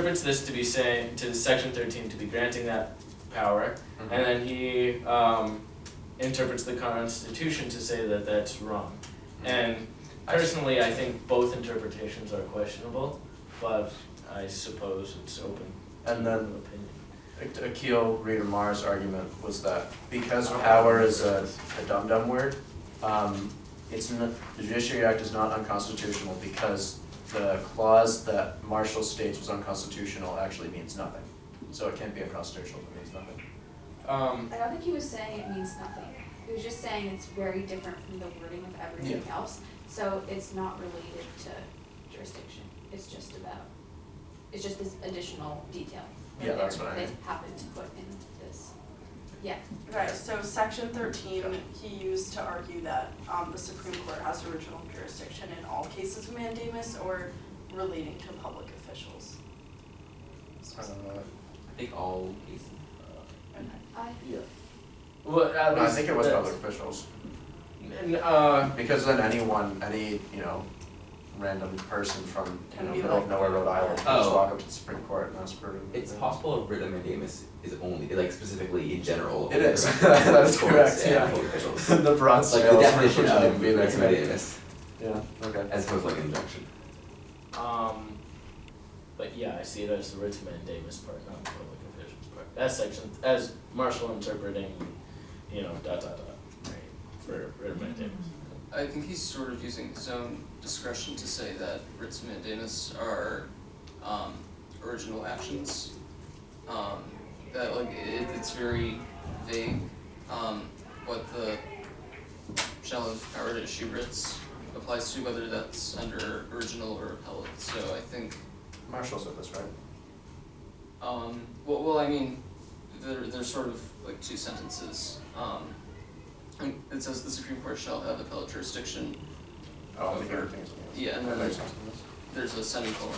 interprets this to be saying, to section 13 to be granting that power, and then he interprets the Constitution to say that that's wrong. And personally, I think both interpretations are questionable, but I suppose it's open to opinion. Akil Reader Marr's argument was that because power is a dum-dum word, the Judiciary Act is not unconstitutional because the clause that Marshall states was unconstitutional actually means nothing. So it can't be unconstitutional if it means nothing. I don't think he was saying it means nothing. He was just saying it's very different from the wording of everything else. So it's not related to jurisdiction. It's just this additional detail. Yeah, that's what I They mean. happened to put in this. Yeah. Right, so section 13, he used to argue that the Supreme Court has original jurisdiction in all cases of mandamus or relating to public officials. I don't know. I think all cases. Yeah. Well, No, I think it was public officials. Because then any random person from middle of nowhere, Rhode Island, can just walk up to the Supreme Court and ask for it. It's possible a writ of mandamus is only, like specifically in general. It is. That is correct, yeah. The broad Like scale. the definition shouldn't of even be there. writ of mandamus, Yeah, okay. as opposed to like an injunction. But yeah, I see it as the writ of mandamus part, not the public officials part. As section, as Marshall interpreting, right, for writ of mandamus. I think he's sort of using his own discretion to say that writs of mandamus are original actions. That it's very vague what the shall have power to issue writs applies to, whether that's under original or appellate. So I think Marshall said this, right? well I mean there's sort of like two sentences. And it says the Supreme Court shall have appellate jurisdiction. Oh, the hearing things. Yeah, and That then makes sense. there's a semicolon,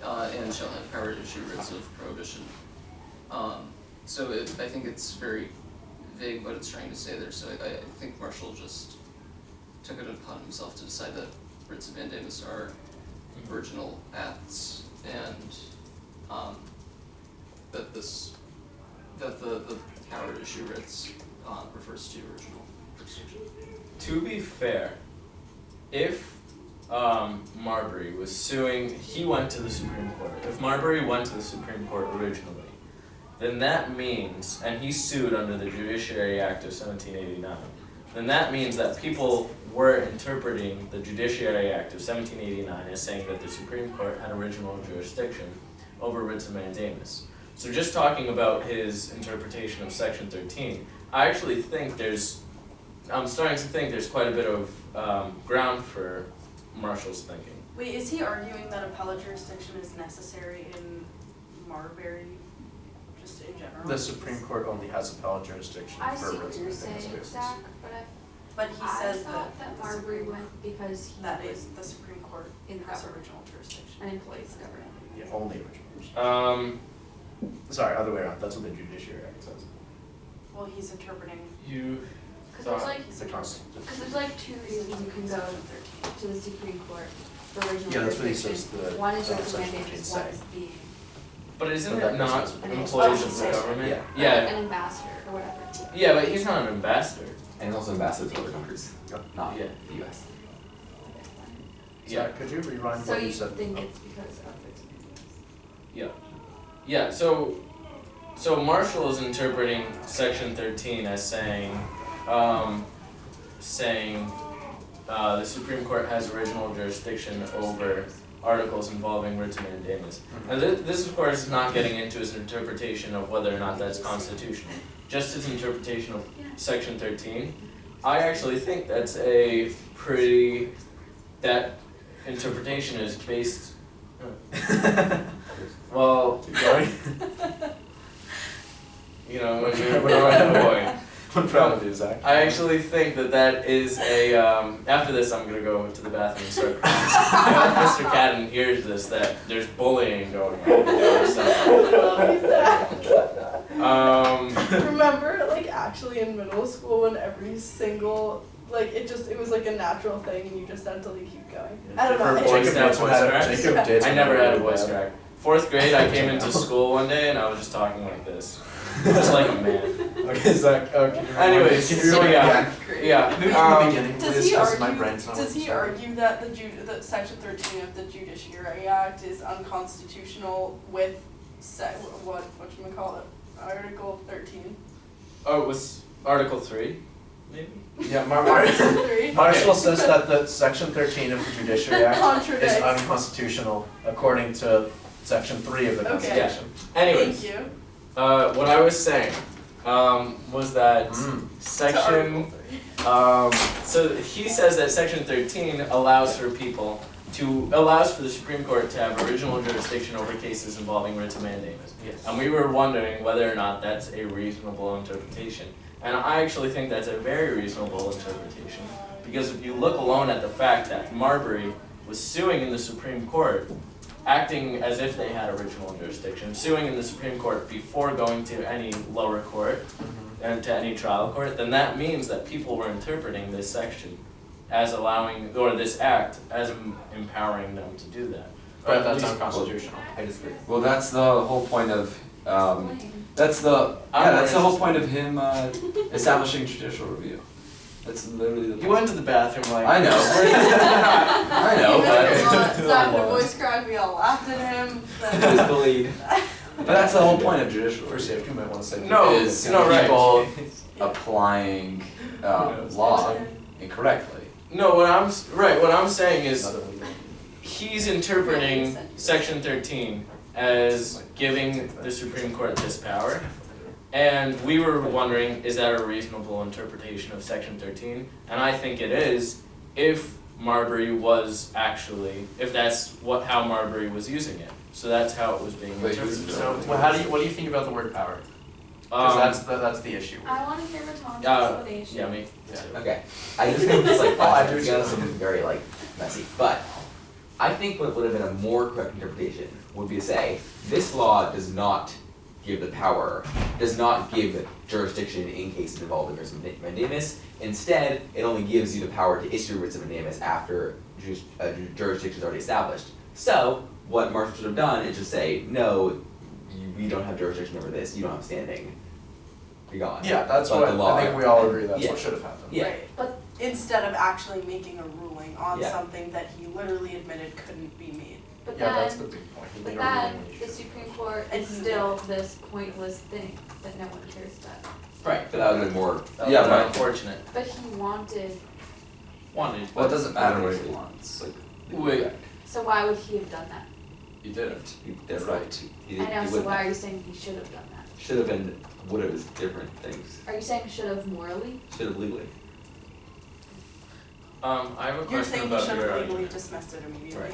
and shall have power to issue writs of prohibition. So I think it's very vague what it's trying to say there, so I think Marshall just took it upon himself to decide that writs of mandamus are original acts, and that the power to issue writs refers to original jurisdiction. To be fair, if Marbury was suing, he went to the Supreme Court. If Marbury went to the Supreme Court originally, then that means, and he sued under the Judiciary Act of 1789, then that means that people were interpreting the Judiciary Act of 1789 as saying that the Supreme Court had original jurisdiction over writs of mandamus. So just talking about his interpretation of Section 13, I actually think I'm starting to think there's quite a bit of ground for Marshall's thinking. Wait, is he arguing that appellate jurisdiction is necessary in Marbury, just in general? The Supreme Court only has appellate jurisdiction I for see what writs of you're mandamus saying, cases. Zach, But he I says thought that the Marbury Supreme- went because he that was is the Supreme Court in the has government, original jurisdiction. an employee of the government. Yeah, only original. Sorry, other way around. That's what the Judiciary Act says. Well, he's interpreting. Because there's like, It's the Constitution. because there's like two reasons you can go to the Supreme Court for original Yeah, that's what he jurisdiction. says the One is writs of Section mandamus, 14 one is being But isn't But that it not makes sense. employees of the Oh, government? yeah. Yeah, an ambassador or whatever. yeah, but he's not an ambassador. And also ambassadors to other countries, Yep. not Yeah. the US. Yeah. Zach, could you rewind So what you you said? think Oh. it's because of writs of mandamus? Yeah, so Marshall is interpreting Section 13 as saying the Supreme Court has original jurisdiction over articles involving writs of mandamus. And this of course is not getting into his interpretation of whether or not that's constitutional. Just his interpretation of Section 13. I actually think that's that interpretation is based, well, when you're a boy. I'm proud of you, Zach. I actually think that is after this I'm gonna go to the bathroom and start crying. If Mr. Cadden hears this, that there's bullying going on. Remember, actually in middle school when every single, it was a natural thing and you just had to keep going. I don't know. For boys to have voice crack? Jacob did. I never had a voice crack. 4th grade, I came into school one day and I was just talking like this, just like a man. Okay, Zach, Anyways, can you so read it yeah. again? Yeah. Maybe from the beginning, Does please, he because my argue, brain's not does he sorry. argue that that section 13 of the Judiciary Act is unconstitutional with whatchamacallit, Article 13? Oh, it was Article 3, maybe? Yeah, Three. Marshall says that the section 13 of the Judiciary Act is Contradicts. unconstitutional according to section 3 of the Okay. Constitution. Anyways, Thank you. what I was saying was that Mm. To section. Article 3. So he says that section 13 allows for the Supreme Court to have original jurisdiction over cases involving writs of mandamus. Yes. And we were wondering whether or not that's a reasonable interpretation. And I actually think that's a very reasonable interpretation, because if you look alone at the fact that Marbury was suing in the Supreme Court, acting as if they had original jurisdiction, suing in the Supreme Court before going to any lower court, and to any trial court, then that means that people were interpreting this section as allowing, or this act as empowering them to do that. Or But at that's least- unconstitutional. I disagree. Well, that's the whole point of, Explain. that's the, I'm yeah, more that's the whole interested. point of him, establishing judicial review. That's literally the. You went to the bathroom like. I know. I know, He missed a but lot. Zach, the voice cracked, we all laughed at him. He was bullied. that's the whole point of judicial For review. safety, you might want to say. No, is no, right. people applying law incorrectly. No, what I'm saying is Another legal. he's interpreting section 13 as giving the Supreme Court this power. And we were wondering, is that a reasonable interpretation of section 13? And I think it is, if Marbury was actually, if that's how Marbury was using it. So that's how it was being Wait, interpreted. who's- So, what do you think about the word power? Because that's the issue. I wanna hear Raton's Uh, explanation. yeah, me Yeah. too. Okay, I just think it's like Oh, I do to be too. honest, it was very like messy, but I think what would have been a more correct interpretation would be to say, this law does not give the power, does not give jurisdiction in cases involving writs of mandamus. Instead, it only gives you the power to issue writs of mandamus after jurisdiction is already established. So, what Marshall should have done is just say, no, we don't have jurisdiction over this, you don't have standing, be gone. Yeah, that's But what the law- I think we all agree that's Yeah. what should have happened. Yeah. Right, but instead of actually making a ruling on Yeah. something that he literally admitted couldn't be made. But Yeah, that's the then, big point. He but made a then, ruling when he the shouldn't. Supreme Court And is he still this pointless thing that no one cares about. Right, but that would have been more, That Yeah, was but- unfortunate. But he wanted, Wanted. Well, it doesn't matter what he wants. Wait. so why would he have done that? You didn't. that's right, he I didn't, know, he so wouldn't why have. are you saying he should have done that? Should have been, would have, is different things, Are you saying should have morally? should have legally. I have a You're question saying he about should your have legally argument. dismissed it immediately? Right.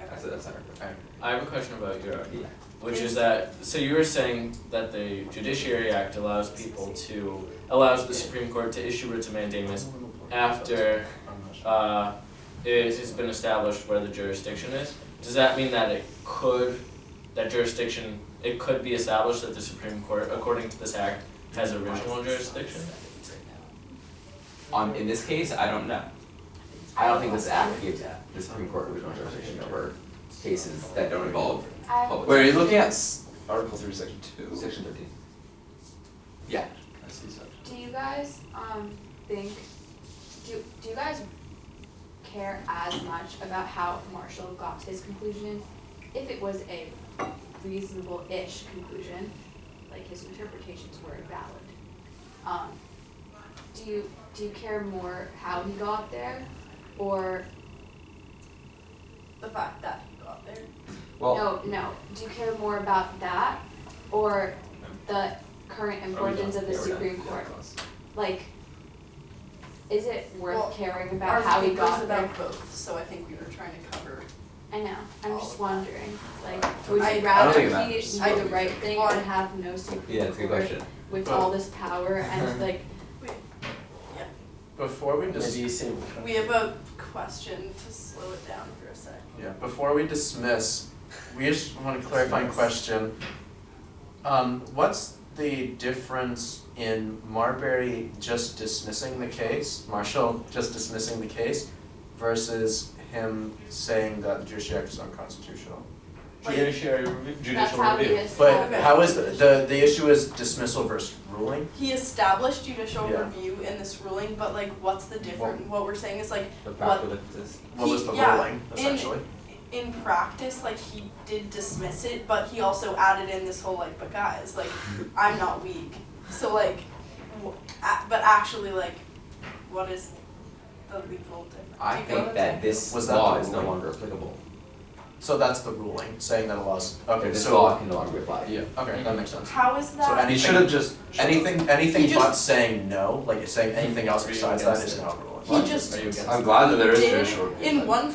Okay. That's not correct. I have a question about your argument. Yeah. Which is that, so you were saying that the Judiciary Act allows allows the Supreme Court to issue writs of mandamus after it has been established where the jurisdiction is. Does that mean that it could be established that the Supreme Court, according to this act, has original jurisdiction? In this case, I don't know. I don't think this act gives the Supreme Court original jurisdiction over cases that don't involve public. Wait, are you looking at Article 3, Section 2? Section 13. Yeah. I see section. Do you guys, think, do you guys care as much about how Marshall got to his conclusion? If it was a reasonable-ish conclusion, like his interpretations were valid, do you care more how he got there, or, The fact that he got there. Well, no, do you care more about that, or the current importance of the Supreme Court? Like, is it Well, worth caring about how he Our got paper's there? about both, so I think we were trying to cover. I know, I'm just wondering, like, I- would I you don't rather think it he matters. do the right thing Well, and have no Supreme Yeah, that's a good Court question. with But- all this power and like, Before we Maybe you say. We have a question to slow it down for a sec. Yeah, before we dismiss, we just want a clarifying question. What's the difference in Marbury just dismissing the case, Marshall just dismissing the case, versus him saying that the Judiciary Act is unconstitutional? Like- Judiciary review, That's judicial how he review. is. But Okay. how is the issue is dismissal versus ruling? He established judicial Yeah. review in this ruling, but like, what's the difference? What we're saying is like, The What- fact that it exists. What was the Yeah, ruling, essentially? in practice, like, he did dismiss it, but he also added in this whole like, but guys, like, I'm not weak. So like, but actually, like, what is the legal difference? I Do you get what think I'm that saying? this Was that law the is no ruling? longer applicable. So that's the ruling, saying that a law's, okay, This so, law can no longer be applied. Yeah. okay, that makes sense. How is So that? any- He should have just. Anything He but just- saying no, like saying anything else Are you besides that against is it? not a ruling. He just Are you against I'm it? glad that there is did judicial review. in one